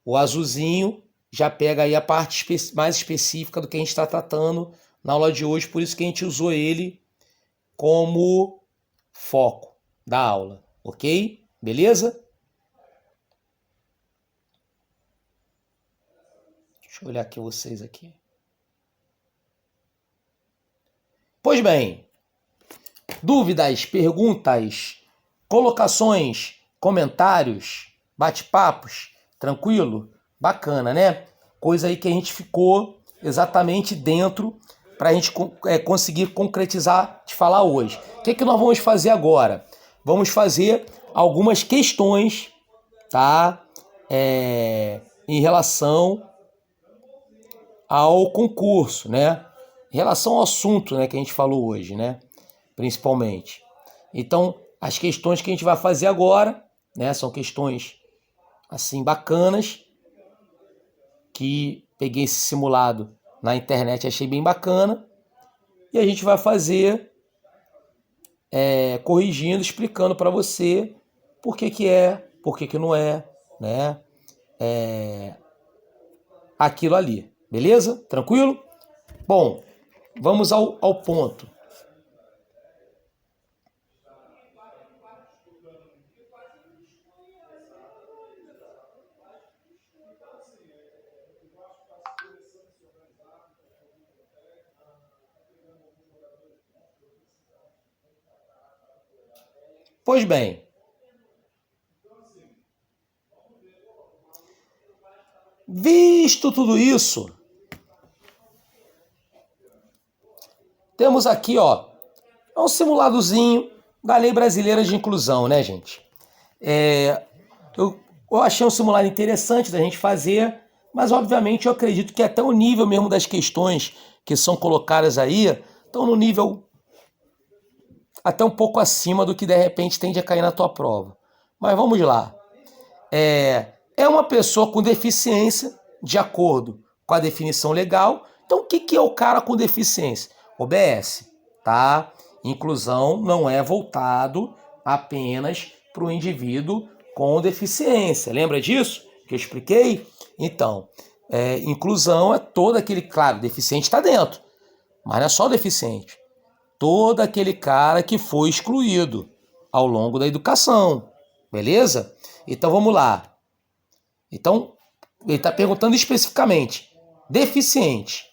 O azulzinho já pega aí a parte mais específica do que a gente está tratando na aula de hoje, por isso que a gente usou ele como foco da aula, ok? Beleza? Deixa eu olhar aqui vocês aqui. Pois bem, dúvidas, perguntas, colocações, comentários, bate-papos, tranquilo? Bacana, né? Coisa aí que a gente ficou exatamente dentro para a gente conseguir concretizar de falar hoje. O que nós vamos fazer agora? Vamos fazer algumas questões, tá? Em relação ao concurso, né? Em relação ao assunto, né, que a gente falou hoje, né? Principalmente. Então, as questões que a gente vai fazer agora, né, são questões assim bacanas, que peguei esse simulado na internet, achei bem bacana, e a gente vai fazer corrigindo, explicando para você por que é, por que não é, né? Aquilo ali, beleza? Tranquilo? Bom, vamos ao ponto. Pois bem, visto tudo isso, temos aqui, ó, um simuladozinho da Lei Brasileira de Inclusão, né, gente? Eu achei um simulado interessante da gente fazer, mas obviamente eu acredito que até o nível mesmo das questões que são colocadas aí estão no nível até um pouco acima do que de repente tende a cair na tua prova. Mas vamos lá. É uma pessoa com deficiência, de acordo com a definição legal. Então, o que é o cara com deficiência? OBS, tá? Inclusão não é voltado apenas para o indivíduo com deficiência. Lembra disso que eu expliquei? Então, inclusão é todo aquele, claro, deficiente está dentro, mas não é só o deficiente. Todo aquele cara que foi excluído ao longo da educação, beleza? Então vamos lá. Então, ele está perguntando especificamente, deficiente.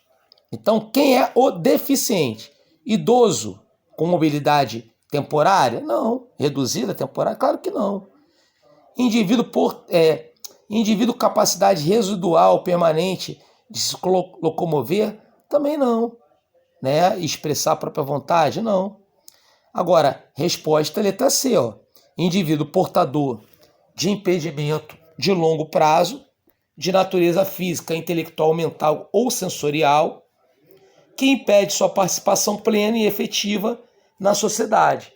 Então, quem é o deficiente? Idoso com mobilidade temporária? Não. Reduzida temporária? Claro que não. Indivíduo capacidade residual permanente de se locomover? Também não. Né? Expressar a própria vontade? Não. Agora, resposta letra C, ó. Indivíduo portador de impedimento de longo prazo, de natureza física, intelectual, mental ou sensorial, que impede sua participação plena e efetiva na sociedade,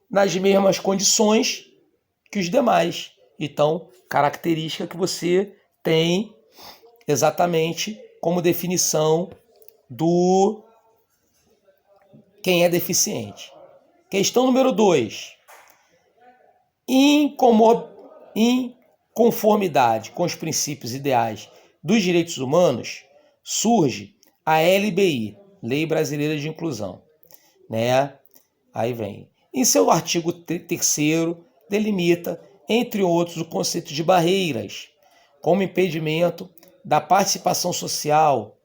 nas mesmas condições que os demais. Então, característica que você tem exatamente como definição do quem é deficiente. Questão número 2. Inconformidade com os princípios ideais dos direitos humanos, surge a LBI, Lei Brasileira de Inclusão, né? Aí vem. Em seu artigo 3º, delimita, entre outros, o conceito de barreiras, como impedimento da participação social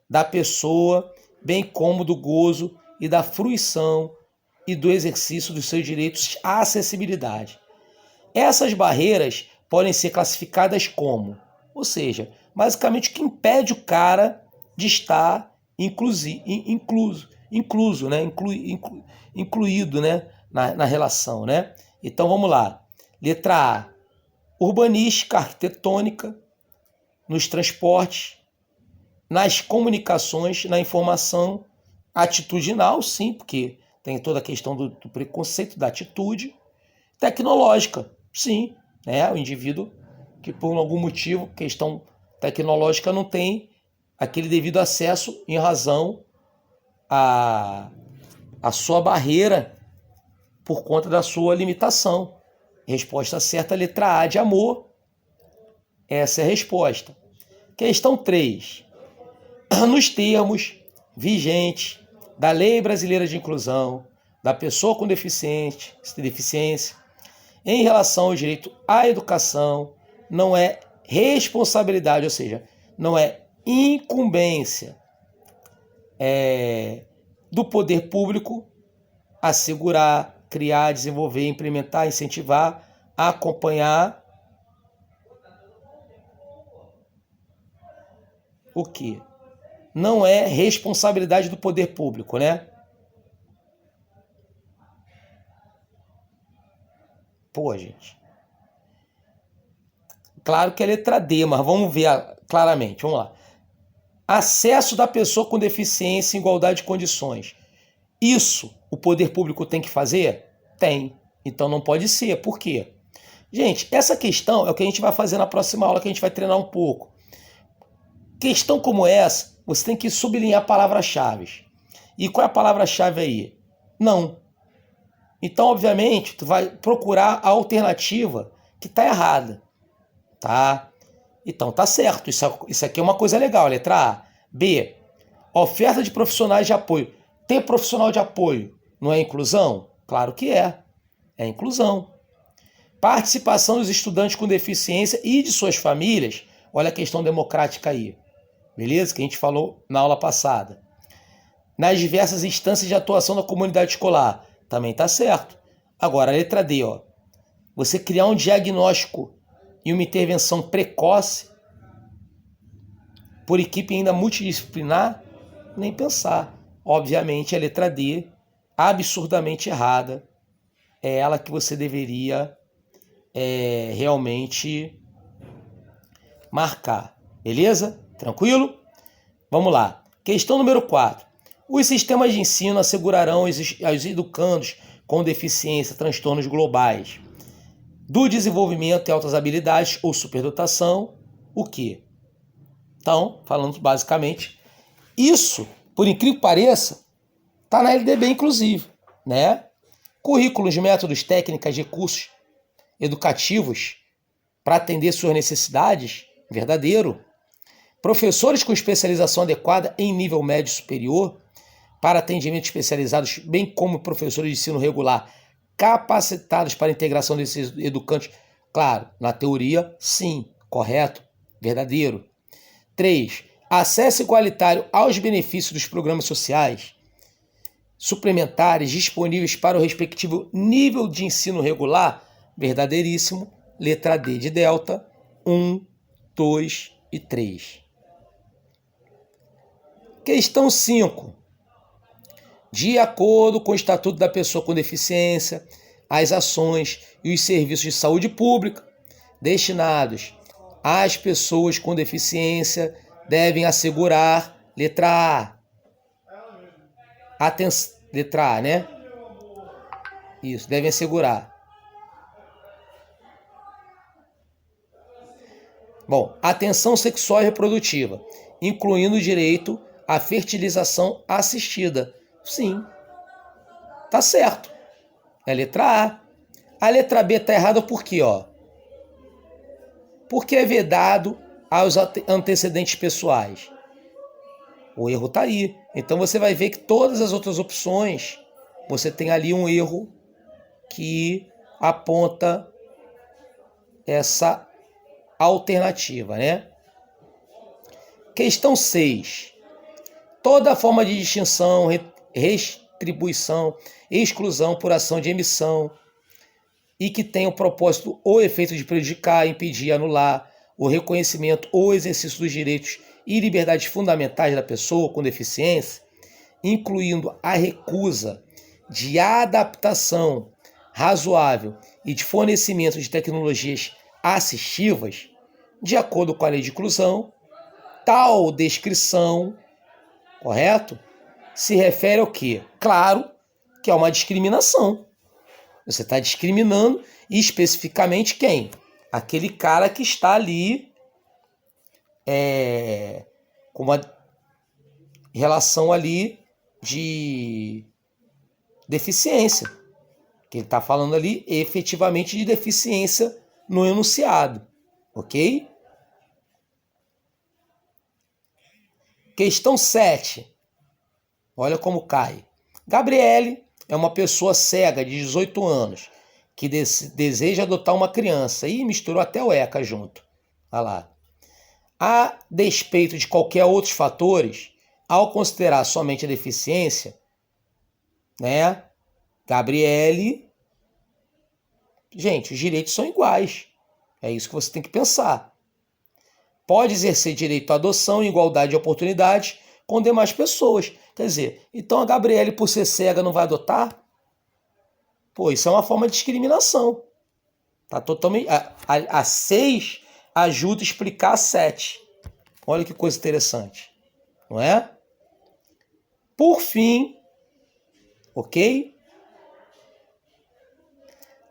da pessoa, bem como do gozo e da fruição e do exercício dos seus direitos à acessibilidade. Essas barreiras podem ser classificadas como, ou seja, basicamente o que impede o cara de estar incluso, né? Incluído, né? na relação, né? Então vamos lá. Letra A, urbanística, arquitetônica, nos transportes, nas comunicações, na informação, atitudinal, sim, porque tem toda a questão do preconceito da atitude, tecnológica, sim, né? O indivíduo que por algum motivo, questão tecnológica, não tem aquele devido acesso em razão à sua barreira por conta da sua limitação. Resposta certa, letra A, de amor. Essa é a resposta. Questão 3. Nos termos vigentes da Lei Brasileira de Inclusão, da pessoa com deficiência, em relação ao direito à educação, não é responsabilidade, ou seja, não é incumbência do poder público assegurar, criar, desenvolver, implementar, incentivar, acompanhar o quê? Não é responsabilidade do poder público, né? Pô, gente. Claro que é letra D, mas vamos ver claramente. Vamos lá. Acesso da pessoa com deficiência em igualdade de condições. Isso o poder público tem que fazer? Tem. Então não pode ser. Por quê? Gente, essa questão é o que a gente vai fazer na próxima aula, que a gente vai treinar um pouco. Questão como essa, você tem que sublinhar palavras-chave. E qual é a palavra-chave aí? Não. Então, obviamente, tu vai procurar a alternativa que está errada. Tá? Então, tá certo. Isso aqui é uma coisa legal. Letra A. B. Oferta de profissionais de apoio. Ter profissional de apoio não é inclusão? Claro que é. É inclusão. Participação dos estudantes com deficiência e de suas famílias. Olha a questão democrática aí. Beleza? Que a gente falou na aula passada. Nas diversas instâncias de atuação da comunidade escolar. Também tá certo. Agora, a letra D, ó. Você criar um diagnóstico e uma intervenção precoce por equipe ainda multidisciplinar, nem pensar. Obviamente, a letra D, absurdamente errada, é ela que você deveria realmente marcar. Beleza? Tranquilo? Vamos lá. Questão número 4. Os sistemas de ensino assegurarão aos educandos com deficiência, transtornos globais do desenvolvimento e altas habilidades ou superdotação, o quê? Então, falando basicamente, isso, por incrível que pareça, está na LDB inclusive, né? Currículos, métodos, técnicas, recursos educativos para atender suas necessidades, verdadeiro. Professores com especialização adequada em nível médio superior para atendimento especializados, bem como professores de ensino regular capacitados para a integração desses educandos. Claro, na teoria, sim, correto, verdadeiro. 3. Acesso igualitário aos benefícios dos programas sociais suplementares disponíveis para o respectivo nível de ensino regular, verdadeiríssimo. Letra D de delta, 1, 2 e 3. Questão 5. De acordo com o Estatuto da Pessoa com Deficiência, as ações e os serviços de saúde pública destinados às pessoas com deficiência devem assegurar, letra A, letra A, né? Isso, devem assegurar. Bom, atenção sexual e reprodutiva, incluindo o direito à fertilização assistida. Sim, tá certo. É a letra A. A letra B tá errada por quê, ó? Porque é vedado aos antecedentes pessoais. O erro tá aí. Então você vai ver que todas as outras opções, você tem ali um erro que aponta essa alternativa, né? Questão 6. Toda forma de distinção, restribuição, exclusão por ação de emissão e que tenha o propósito ou efeito de prejudicar, impedir, anular o reconhecimento ou exercício dos direitos e liberdades fundamentais da pessoa com deficiência, incluindo a recusa de adaptação razoável e de fornecimento de tecnologias assistivas, de acordo com a lei de inclusão, tal descrição, correto? Se refere ao quê? Claro que é uma discriminação. Você está discriminando especificamente quem? Aquele cara que está ali com uma relação ali de deficiência. Que ele está falando ali efetivamente de deficiência no enunciado. Ok? Questão 7. Olha como cai. Gabriele é uma pessoa cega de 18 anos que deseja adotar uma criança. E misturou até o ECA junto. Olha lá. A despeito de qualquer outros fatores, ao considerar somente a deficiência, né, Gabriele, gente, os direitos são iguais. É isso que você tem que pensar. Pode exercer direito à adoção em igualdade de oportunidades com demais pessoas. Quer dizer, então a Gabriele, por ser cega, não vai adotar? Pô, isso é uma forma de discriminação. Tá totalmente. A 6 ajuda a explicar a 7. Olha que coisa interessante. Não é? Por fim, ok?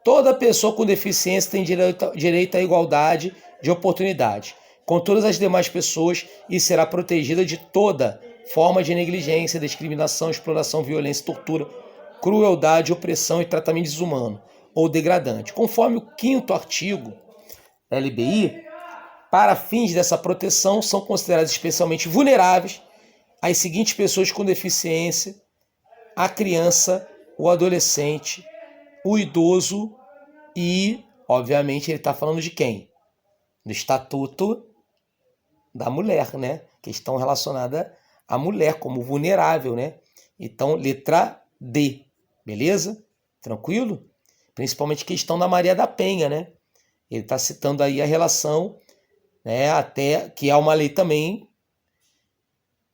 Toda pessoa com deficiência tem direito à igualdade de oportunidade com todas as demais pessoas e será protegida de toda forma de negligência, discriminação, exploração, violência, tortura, crueldade, opressão e tratamento desumano ou degradante. Conforme o 5º artigo da LBI, para fins dessa proteção são consideradas especialmente vulneráveis as seguintes pessoas com deficiência: a criança, o adolescente, o idoso e, obviamente, ele está falando de quem? Do Estatuto da Mulher, né? Questão relacionada à mulher como vulnerável, né? Então, letra D, beleza? Tranquilo? principalmente questão da Maria da Penha, né? Ele está citando aí a relação, né, até que é uma lei também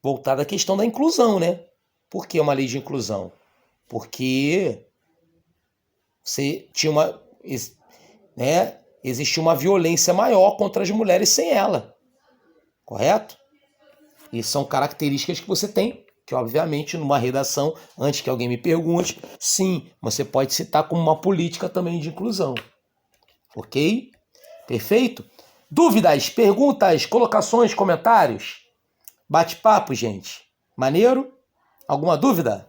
voltada à questão da inclusão, né? Por que uma lei de inclusão? Porque você tinha uma, né, existia uma violência maior contra as mulheres sem ela, correto? E são características que você tem, que obviamente numa redação, antes que alguém me pergunte, sim, você pode citar como uma política também de inclusão. Ok? Perfeito? Dúvidas, perguntas, colocações, comentários? Bate-papo, gente. Maneiro? Alguma dúvida?